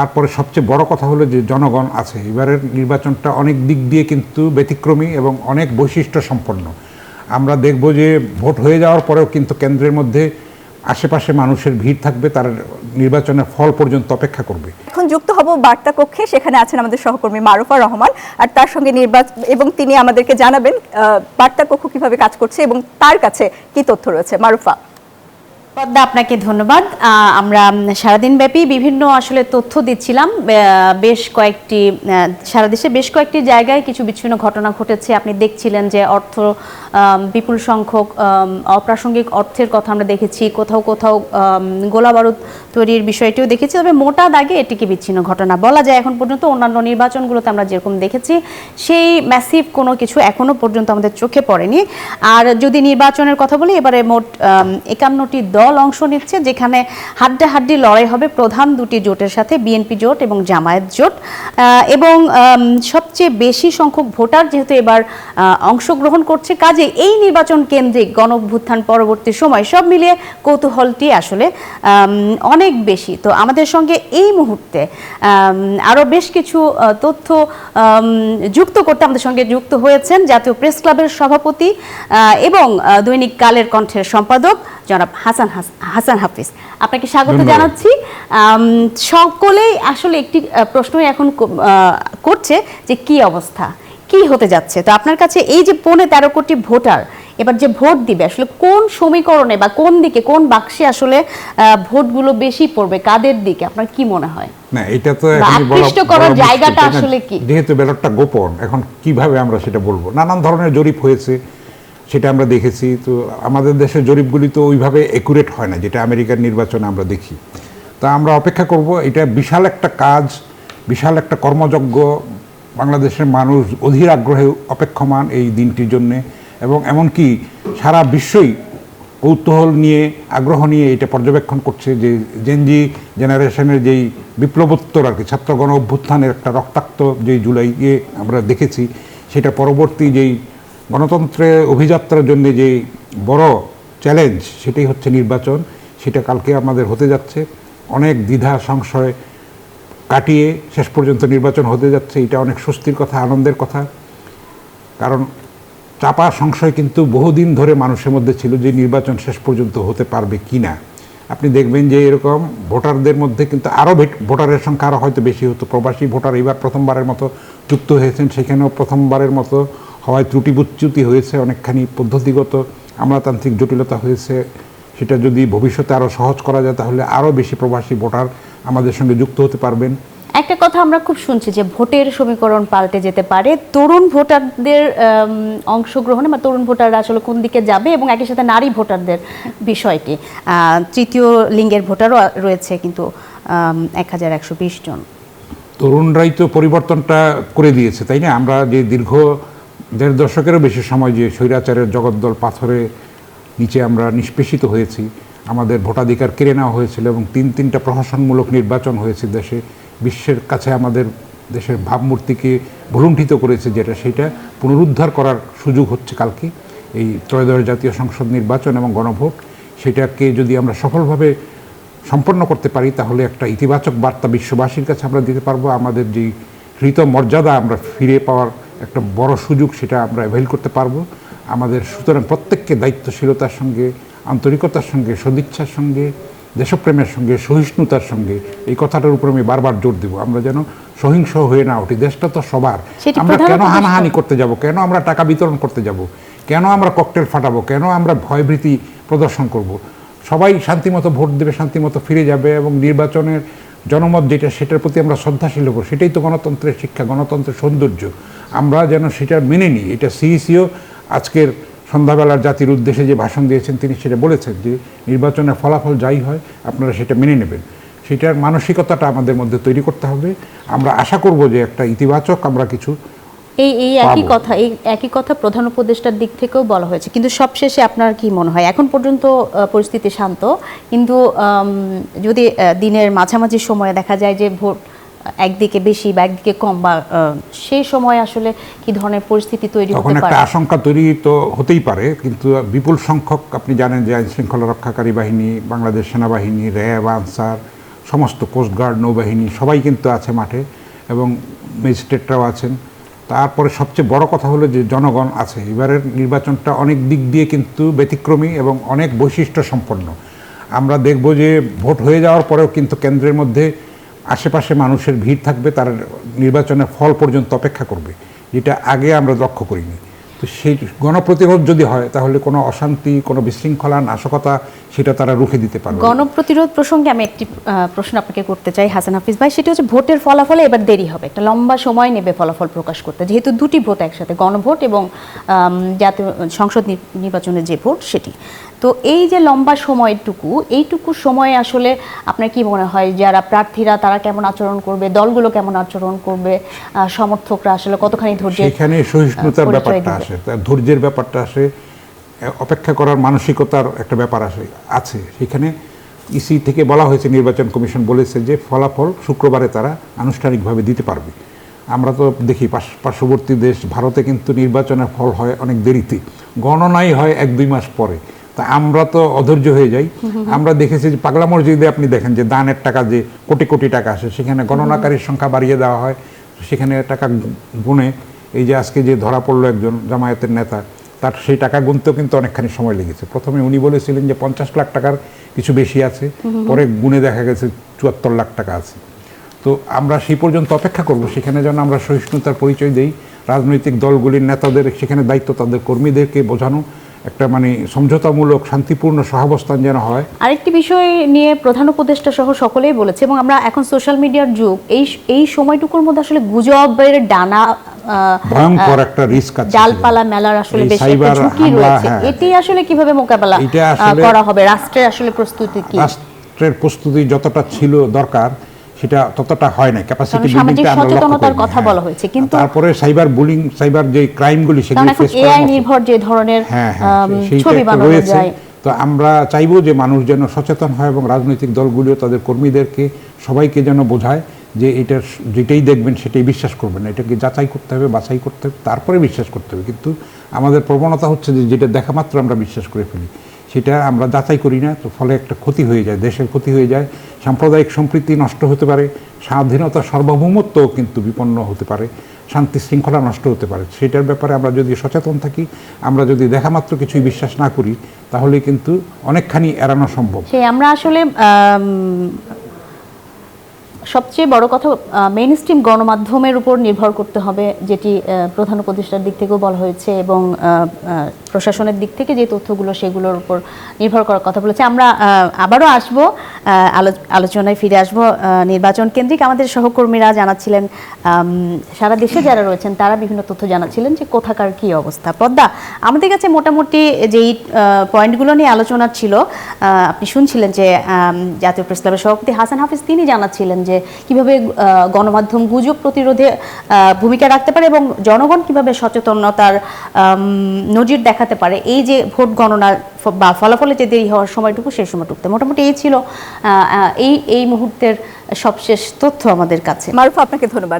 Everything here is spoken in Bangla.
তারপরে সবচেয়ে বড় কথা হলো যে জনগণ আছে। এবারের নির্বাচনটা অনেক দিক দিয়ে কিন্তু ব্যতিক্রমী এবং অনেক বৈশিষ্ট্য সম্পন্ন। আমরা দেখব যে ভোট হয়ে যাওয়ার পরেও কিন্তু কেন্দ্রের মধ্যে আশেপাশে মানুষের ভিড় থাকবে, তার নির্বাচনের ফল পর্যন্ত অপেক্ষা করবে। এখন যুক্ত হব বার্তা কক্ষে, সেখানে আছেন আমাদের সহকর্মী মারুফা রহমান, আর তার সঙ্গে এবং তিনি আমাদেরকে জানাবেন বার্তা কক্ষ কিভাবে কাজ করছে এবং তার কাছে কি তথ্য রয়েছে। মারুফা। পদ্মা, আপনাকে ধন্যবাদ। আমরা সারাদিন ব্যাপী বিভিন্ন আসলে তথ্য দিচ্ছিলাম। বেশ কয়েকটি সারা দেশে বেশ কয়েকটি জায়গায় কিছু বিচ্ছিন্ন ঘটনা ঘটেছে। আপনি দেখছিলেন যে বিপুল সংখ্যক অপ্রাসঙ্গিক অর্থের কথা আমরা দেখেছি, কোথাও কোথাও গোলা বারুদ তৈরির বিষয়টিও দেখেছি। তবে মোটা দাগে এটিকে বিচ্ছিন্ন ঘটনা বলা যায়। এখন পর্যন্ত অন্যান্য নির্বাচনগুলোতে আমরা যেরকম দেখেছি সেই ম্যাসিভ কোনো কিছু এখনো পর্যন্ত আমাদের চোখে পড়েনি। আর যদি নির্বাচনের কথা বলি, এবারে মোট 51টি দল অংশ নিচ্ছে, যেখানে হাড্ডাহাড্ডি লড়াই হবে প্রধান দুটি জোটের সাথে, বিএনপি জোট এবং জামায়াত জোট। এবং সবচেয়ে বেশি সংখ্যক ভোটার যেহেতু এবার অংশগ্রহণ করছে, কাজে এই নির্বাচন কেন্দ্রিক গণঅভ্যুত্থান পরবর্তী সময় সব মিলিয়ে কৌতূহলটি আসলে অনেক বেশি। তো আমাদের সঙ্গে এই মুহূর্তে আরও বেশ কিছু তথ্য যুক্ত করতে আমাদের সঙ্গে যুক্ত হয়েছেন জাতীয় প্রেস ক্লাবের সভাপতি এবং দৈনিক কালের কণ্ঠের সম্পাদক জনাব হাসান হাফিজ। আপনাকে স্বাগত জানাচ্ছি। সকলেই আসলে একটি প্রশ্নই এখন করছে যে কি অবস্থা, কি হতে যাচ্ছে। তো আপনার কাছে এই যে 13.5 কোটি ভোটার এবার যে ভোট দিবে, আসলে কোন সমীকরণে বা কোন দিকে, কোন বাক্সে আসলে ভোটগুলো বেশি পড়বে, কাদের দিকে আপনার কি মনে হয়? না, এটা তো আকৃষ্ট করার জায়গাটা আসলে কি? যেহেতু ব্যালটটা গোপন, এখন কিভাবে আমরা সেটা বলবো? নানান ধরনের জরিপ হয়েছে, সেটা আমরা দেখেছি। তো আমাদের দেশের জরিপগুলি তো ওইভাবে একুরেট হয় না, যেটা আমেরিকার নির্বাচনে আমরা দেখি। তা আমরা অপেক্ষা করব। এটা বিশাল একটা কাজ, বিশাল একটা কর্মযজ্ঞ। বাংলাদেশের মানুষ অধীর আগ্রহে অপেক্ষমান এই দিনটির জন্যে, এবং এমনকি সারা বিশ্বই কৌতূহল নিয়ে, আগ্রহ নিয়ে এটা পর্যবেক্ষণ করছে যে জেনজি জেনারেশনের যেই বিপ্লবোত্তর আর কি ছাত্র গণ অভ্যুত্থানের একটা রক্তাক্ত যেই জুলাইয়ে আমরা দেখেছি, সেটা পরবর্তী যেই গণতন্ত্রের অভিযাত্রার জন্য যে বড় চ্যালেঞ্জ, সেটাই হচ্ছে নির্বাচন। সেটা কালকে আমাদের হতে যাচ্ছে। অনেক দ্বিধা সংশয় কাটিয়ে শেষ পর্যন্ত নির্বাচন হতে যাচ্ছে। এটা অনেক স্বস্তির কথা, আনন্দের কথা। কারণ চাপা সংশয় কিন্তু বহুদিন ধরে মানুষের মধ্যে ছিল যে নির্বাচন শেষ পর্যন্ত হতে পারবে কি না। আপনি দেখবেন যে এরকম ভোটারদের মধ্যে কিন্তু আরও ভোটারের সংখ্যা আরও হয়তো বেশি হতো। প্রবাসী ভোটার এবার প্রথমবারের মতো যুক্ত হয়েছেন, সেখানেও প্রথমবারের মতো হওয়ায় ত্রুটি হয়েছে, অনেকখানি পদ্ধতিগত আমলাতান্ত্রিক জটিলতা হয়েছে। সেটা যদি ভবিষ্যতে আরও সহজ করা যায়, তাহলে আরও বেশি প্রবাসী ভোটার আমাদের সঙ্গে যুক্ত হতে পারবেন। একটা কথা আমরা খুব শুনছি যে ভোটের সমীকরণ পাল্টে যেতে পারে তরুণ ভোটারদের অংশগ্রহণে, বা তরুণ ভোটাররা আসলে কোন দিকে যাবে, এবং একই সাথে নারী ভোটারদের বিষয়টি। তৃতীয় লিঙ্গের ভোটারও রয়েছে কিন্তু 1120 জন। তরুণরাই তো পরিবর্তনটা করে দিয়েছে, তাই না? আমরা যে দীর্ঘ 1.5 দশকেরও বেশি সময় যে স্বৈরাচারের জগদ্দল পাথরে নিচে আমরা নিষ্পেষিত হয়েছি, আমাদের ভোটাধিকার কেড়ে নেওয়া হয়েছিল এবং 3টা প্রহসনমূলক নির্বাচন হয়েছে দেশে। বিশ্বের কাছে আমাদের দেশের ভাবমূর্তিকে ভুলুণ্ঠিত করেছে, যেটা সেটা পুনরুদ্ধার করার সুযোগ হচ্ছে কালকে এই ত্রয়োদশ জাতীয় সংসদ নির্বাচন এবং গণভোট। সেটাকে যদি আমরা সফলভাবে সম্পন্ন করতে পারি, তাহলে একটা ইতিবাচক বার্তা বিশ্ববাসীর কাছে আমরা দিতে পারবো। আমাদের যে হৃত মর্যাদা আমরা ফিরে পাওয়ার একটা বড় সুযোগ, সেটা আমরা অ্যাভেল করতে পারবো আমাদের। সুতরাং প্রত্যেককে দায়িত্বশীলতার সঙ্গে, আন্তরিকতার সঙ্গে, সদিচ্ছার সঙ্গে, দেশপ্রেমের সঙ্গে, সহিষ্ণুতার সঙ্গে, এই কথাটার উপর আমি বারবার জোর দেবো। আমরা যেন সহিংস হয়ে না উঠি। দেশটা তো সবার। আমরা কেন হানাহানি করতে যাব? কেন আমরা টাকা বিতরণ করতে যাব? কেন আমরা ককটেল ফাটাবো? কেন আমরা ভয়ভীতি প্রদর্শন করব? সবাই শান্তিমতো ভোট দেবে, শান্তিমতো ফিরে যাবে, এবং নির্বাচনের জনমত যেটা, সেটার প্রতি আমরা শ্রদ্ধাশীল হবো। সেটাই তো গণতন্ত্রের শিক্ষা, গণতন্ত্রের সৌন্দর্য। আমরা যেন সেটা মেনে নিই। এটা সিইসিও আজকের সন্ধ্যাবেলার জাতির উদ্দেশ্যে যে ভাষণ দিয়েছেন, তিনি সেটা বলেছেন যে নির্বাচনের ফলাফল যাই হয় আপনারা সেটা মেনে নেবেন। সেটার মানসিকতাটা আমাদের মধ্যে তৈরি করতে হবে। আমরা আশা করব যে একটা ইতিবাচক আমরা কিছু এই একই কথা প্রধান উপদেষ্টার দিক থেকেও বলা হয়েছে। কিন্তু সবশেষে আপনার কি মনে হয়? এখন পর্যন্ত পরিস্থিতি শান্ত, কিন্তু যদি দিনের মাঝামাঝি সময়ে দেখা যায় যে ভোট একদিকে বেশি বা একদিকে কম, বা সেই সময় আসলে কি ধরনের পরিস্থিতি তৈরি হতে পারে? তখন একটা আশঙ্কা তৈরি তো হতেই পারে, কিন্তু বিপুল সংখ্যক আপনি জানেন যে আইনশৃঙ্খলা রক্ষাকারী বাহিনী, বাংলাদেশ সেনাবাহিনী, র্যাব, আনসার সমস্ত কোস্টগার্ড, নৌবাহিনী সবাই কিন্তু আছে মাঠে, এবং ম্যাজিস্ট্রেটরাও আছেন। তারপরে সবচেয়ে বড় কথা হলো যে জনগণ আছে। এবারের নির্বাচনটা অনেক দিক দিয়ে কিন্তু ব্যতিক্রমী এবং অনেক বৈশিষ্ট্য সম্পন্ন। আমরা দেখব যে ভোট হয়ে যাওয়ার পরেও কিন্তু কেন্দ্রের মধ্যে আশেপাশে মানুষের ভিড় থাকবে, তার নির্বাচনের ফল পর্যন্ত অপেক্ষা করবে, যেটা আগে আমরা লক্ষ্য করিনি। তো সেই গণপ্রতিরোধ যদি হয় তাহলে কোনো অশান্তি, কোনো বিশৃঙ্খলা, নাশকতা সেটা তারা রুখে দিতে পারবে। গণপ্রতিরোধ প্রসঙ্গে আমি একটি প্রশ্ন আপনাকে করতে চাই হাসান হাফিজ ভাই, সেটি হচ্ছে ভোটের ফলাফলে এবার দেরি হবে, একটা লম্বা সময় নেবে ফলাফল প্রকাশ করতে, যেহেতু দুটি ভোট একসাথে, গণভোট এবং জাতীয় সংসদ নির্বাচনের যে ভোট সেটি। তো এই যে লম্বা সময়টুকু, এইটুকু সময়ে আসলে আপনার কি মনে হয় যারা প্রার্থীরা তারা কেমন আচরণ করবে, দলগুলো কেমন আচরণ করবে, সমর্থকরা আসলে কতখানি ধৈর্য, সেখানে সহিষ্ণুতার ব্যাপারটা আসে, তার ধৈর্যের ব্যাপারটা আসে, অপেক্ষা করার মানসিকতার একটা ব্যাপার আছে। সেখানে ইসি থেকে বলা হয়েছে, নির্বাচন কমিশন বলেছে যে ফলাফল শুক্রবারে তারা আনুষ্ঠানিকভাবে দিতে পারবে। আমরা তো দেখি পার্শ্ববর্তী দেশ ভারতে কিন্তু নির্বাচনের ফল হয় অনেক দেরিতে, গণনাই হয় 1-2 মাস পরে। তা আমরা তো অধৈর্য হয়ে যাই। আমরা দেখেছি যে পাগলা মসজিদে আপনি দেখেন যে দানের টাকা যে কোটি কোটি টাকা আসে, সেখানে গণনাকারীর সংখ্যা বাড়িয়ে দেওয়া হয়, সেখানে টাকা গুনে, এই যে আজকে যে ধরা পড়লো একজন জামায়াতের নেতা, তার সেই টাকা গুনতেও কিন্তু অনেকখানি সময় লেগেছে। প্রথমে উনি বলেছিলেন যে 50 লাখ টাকার কিছু বেশি আছে, পরে গুনে দেখা গেছে 74 লাখ টাকা আছে। তো আমরা সেই পর্যন্ত অপেক্ষা করব, সেখানে যেন আমরা সহিষ্ণুতার পরিচয় দেই। রাজনৈতিক দলগুলির নেতাদের সেখানে দায়িত্ব তাদের কর্মীদেরকে বোঝানো, একটা মানে সমঝোতামূলক শান্তিপূর্ণ সহাবস্থান যেন হয়। আরেকটি বিষয় নিয়ে প্রধান উপদেষ্টা সহ সকলেই বলেছে, এবং আমরা এখন সোশ্যাল মিডিয়ার যুগ, এই সময়টুকুর মধ্যে আসলে গুজবের ডানা, ভয়ঙ্কর একটা রিস্ক আছে, ডালপালা মেলার আসলে বেশি একটা ঝুঁকি রয়েছে। এটি আসলে কিভাবে মোকাবেলা করা হবে? রাষ্ট্রের আসলে প্রস্তুতি কি? রাষ্ট্রের প্রস্তুতি যতটা ছিল দরকার সেটা ততটা হয় না। ক্যাপাসিটি বিল্ডিংটা আমরা সচেতনতার কথা বলা হয়েছে, কিন্তু তারপরে সাইবার বুলিং, সাইবার যে ক্রাইমগুলি সেগুলো ফেস করা, এআই নির্ভর যে ধরনের ছবি বানানো যায়। তো আমরা চাইবো যে মানুষ যেন সচেতন হয়, এবং রাজনৈতিক দলগুলিও তাদের কর্মীদেরকে সবাইকে যেন বোঝায় যে এটার যেটাই দেখবেন সেটাই বিশ্বাস করবেন না, এটাকে যাচাই করতে হবে, বাছাই করতে হবে, তারপরে বিশ্বাস করতে হবে। কিন্তু আমাদের প্রবণতা হচ্ছে যে যেটা দেখা মাত্র আমরা বিশ্বাস করে ফেলি, সেটা আমরা যাচাই করি না। তো ফলে একটা ক্ষতি হয়ে যায়, দেশের ক্ষতি হয়ে যায়, সাম্প্রদায়িক সম্প্রীতি নষ্ট হতে পারে, স্বাধীনতা সার্বভৌমত্বও কিন্তু বিপন্ন হতে পারে, শান্তি শৃঙ্খলা নষ্ট হতে পারে। সেটার ব্যাপারে আমরা যদি সচেতন থাকি, আমরা যদি দেখা মাত্র কিছুই বিশ্বাস না করি, তাহলে কিন্তু অনেকখানি এড়ানো সম্ভব। সেই আমরা আসলে সবচেয়ে বড় কথা মেইন স্ট্রিম গণমাধ্যমের উপর নির্ভর করতে হবে, যেটি প্রধান উপদেষ্টার দিক থেকেও বলা হয়েছে, এবং প্রশাসনের দিক থেকে যে তথ্যগুলো সেগুলোর উপর নির্ভর করার কথা বলেছে। আমরা আবারও আসবো, আলোচনায় ফিরে আসবো নির্বাচন কেন্দ্রিক। আমাদের সহকর্মীরা জানাচ্ছিলেন, সারা দেশে যারা রয়েছেন তারা বিভিন্ন তথ্য জানাচ্ছিলেন যে কোথাকার কি অবস্থা। পদ্মা, আমাদের কাছে মোটামুটি যেই পয়েন্টগুলো নিয়ে আলোচনা ছিল, আপনি শুনছিলেন যে জাতীয় প্রেস ক্লাবের সভাপতি হাসান হাফিজ তিনি জানাচ্ছিলেন যে কিভাবে গণমাধ্যম গুজব প্রতিরোধে ভূমিকা রাখতে পারে, এবং জনগণ কিভাবে সচেতনতার নজির দেখাতে পারে এই যে ভোট গণনার বা ফলাফলে যে দেরি হওয়ার সময়টুকু, সেই সময়টুকুতে। মোটামুটি এই ছিল এই মুহূর্তের সবশেষ তথ্য আমাদের কাছে। মারুফা, আপনাকে ধন্যবাদ।